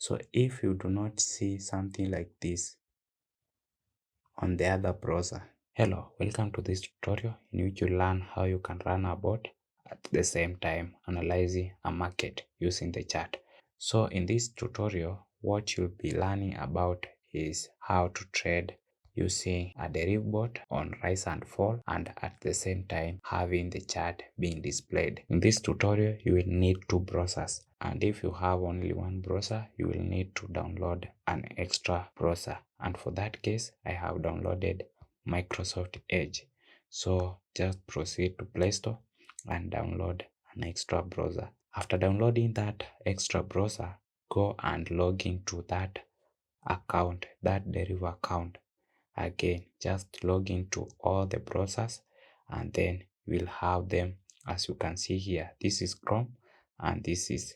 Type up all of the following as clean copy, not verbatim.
So if you do not see something like this on the other browser, hello, welcome to this tutorial in which you learn how you can run a bot at the same time analyzing a market using the chart. So in this tutorial, what you'll be learning about is how to trade using a Deriv bot on Rise and Fall, and at the same time having the chart being displayed. In this tutorial, you will need two browsers, and if you have only one browser, you will need to download an extra browser, and for that case, I have downloaded Microsoft Edge. So just proceed to Play Store and download an extra browser. After downloading that extra browser, go and log into that account, that Deriv account. Again, just log into all the browsers and then we'll have them as you can see here. This is Chrome and this is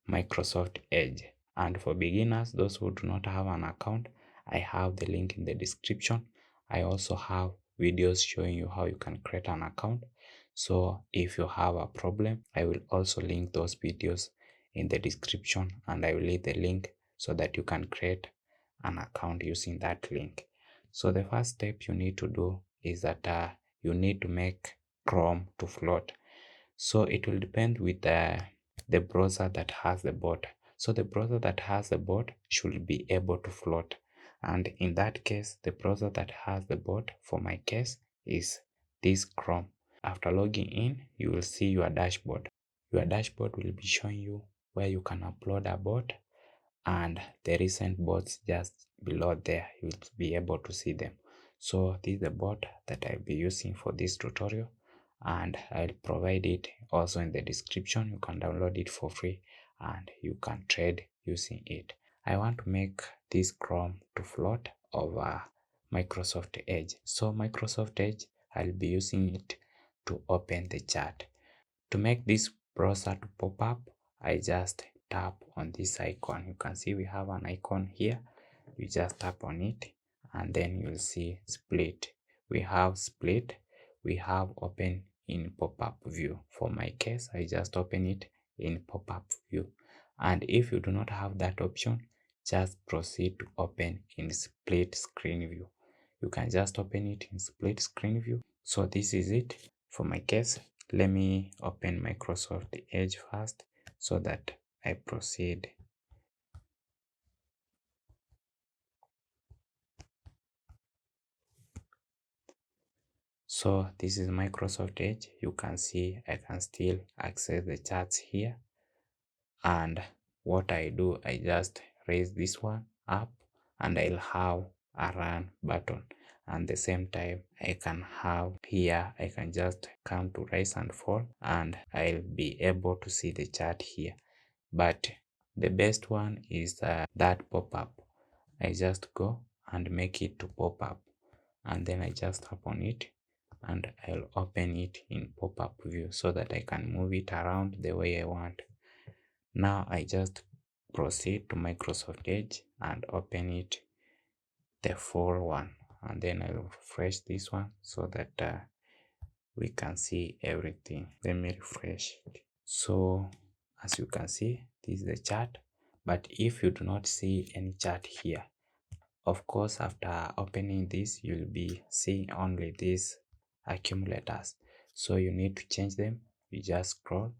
Microsoft Edge. And for beginners, those who do not have an account, I have the link in the description. I also have videos showing you how you can create an account. So if you have a problem, I will also link those videos in the description, and I will leave the link so that you can create an account using that link. So the first step you need to do is that you need to make Chrome to float. So it will depend with the browser that has the bot. So the browser that has the bot should be able to float. And in that case, the browser that has the bot, for my case, is this Chrome. After logging in, you will see your dashboard. Your dashboard will be showing you where you can upload a bot, and the recent bots just below there, you'll be able to see them. So this is the bot that I'll be using for this tutorial, and I'll provide it also in the description. You can download it for free and you can trade using it. I want to make this Chrome to float over Microsoft Edge. So Microsoft Edge, I'll be using it to open the chart. To make this browser to pop up, I just tap on this icon. You can see we have an icon here. You just tap on it and then you'll see split. We have split, we have open in pop-up view. For my case, I just open it in pop-up view. And if you do not have that option, just proceed to open in split screen view. You can just open it in split screen view. So this is it for my case. Let me open Microsoft Edge first so that I proceed. So this is Microsoft Edge. You can see I can still access the charts here. And what I do, I just raise this one up and I'll have a run button. And the same time I can have here, I can just come to Rise and Fall and I'll be able to see the chart here. But the best one is that pop-up. I just go and make it to pop up, and then I just tap on it and I'll open it in pop-up view so that I can move it around the way I want. Now I just proceed to Microsoft Edge and open it, the full one, and then I'll refresh this one so that we can see everything. Let me refresh it. So as you can see, this is the chart, but if you do not see any chart here, of course after opening this you'll be seeing only these accumulators. So you need to change them. You just scroll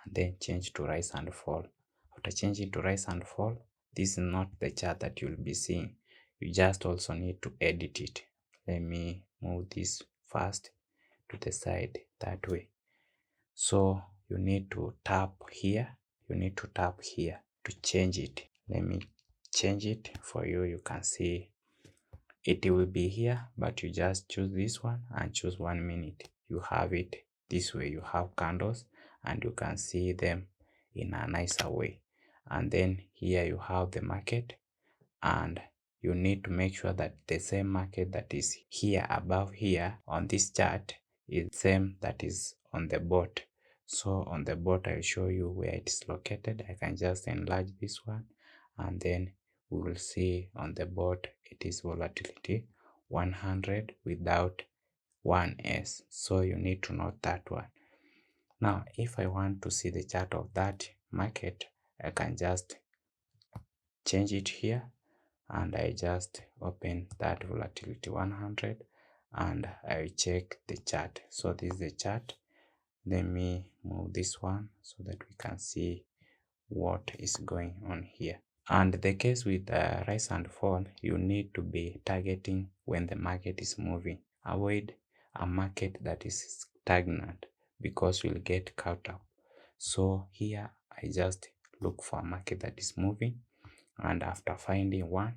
and then change to Rise and Fall. After changing to Rise and Fall, this is not the chart that you'll be seeing. You just also need to edit it. Let me move this first to the side that way. So you need to tap here, you need to tap here to change it. Let me change it for you. You can see it will be here, but you just choose this one and choose 1 minute. You have it this way. You have candles and you can see them in a nicer way. And then here you have the market, and you need to make sure that the same market that is here above here on this chart is the same that is on the bot. So on the bot I'll show you where it is located. I can just enlarge this one and then we will see on the bot it is volatility 100 without 1s. So you need to note that one. Now if I want to see the chart of that market, I can just change it here, and I just open that volatility 100 and I check the chart. So this is the chart. Let me move this one so that we can see what is going on here. And the case with rise and fall, you need to be targeting when the market is moving. Avoid a market that is stagnant because you'll get caught up. So here I just look for a market that is moving, and after finding one,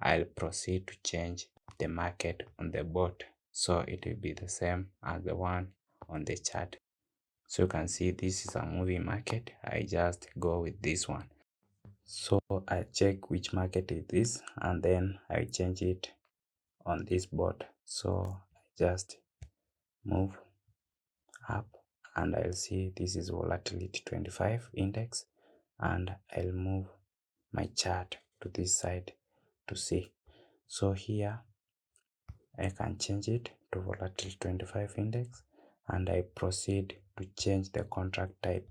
I'll proceed to change the market on the bot, so it will be the same as the one on the chart. So you can see this is a moving market. I just go with this one. So I check which market it is and then I change it on this board. So I just move up and I'll see this is volatility 25 index, and I'll move my chart to this side to see. So here I can change it to volatility 25 index and I proceed to change the contract type.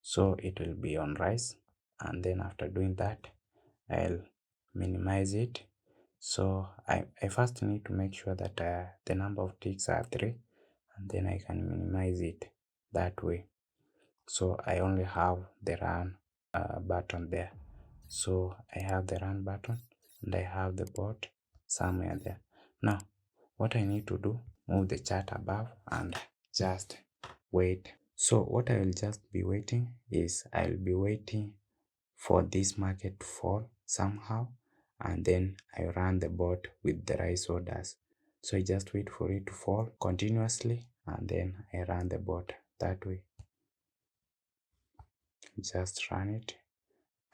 So it will be on rise, and then after doing that I'll minimize it. So I first need to make sure that the number of ticks are 3, and then I can minimize it that way. So I only have the run button there. So I have the run button and I have the bot somewhere there. Now what I need to do, move the chart above and just wait. So what I will just be waiting is I'll be waiting for this market to fall somehow, and then I run the bot with the rise orders. So I just wait for it to fall continuously and then I run the bot that way. Just run it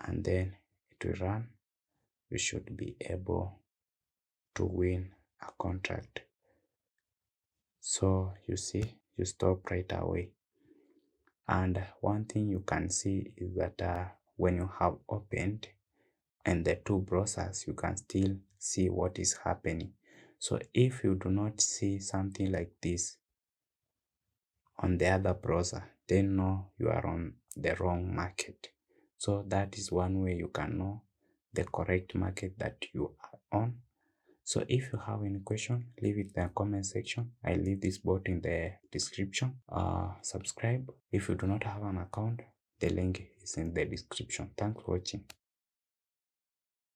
and then it will run. You should be able to win a contract. So you see, you stop right away. And one thing you can see is that when you have opened and the two browsers, you can still see what is happening. So if you do not see something like this on the other browser, then know you are on the wrong market. So that is one way you can know the correct market that you are on. So if you have any question, leave it in the comment section. I'll leave this bot in the description. Subscribe if you do not have an account. The link is in the description. Thanks for watching.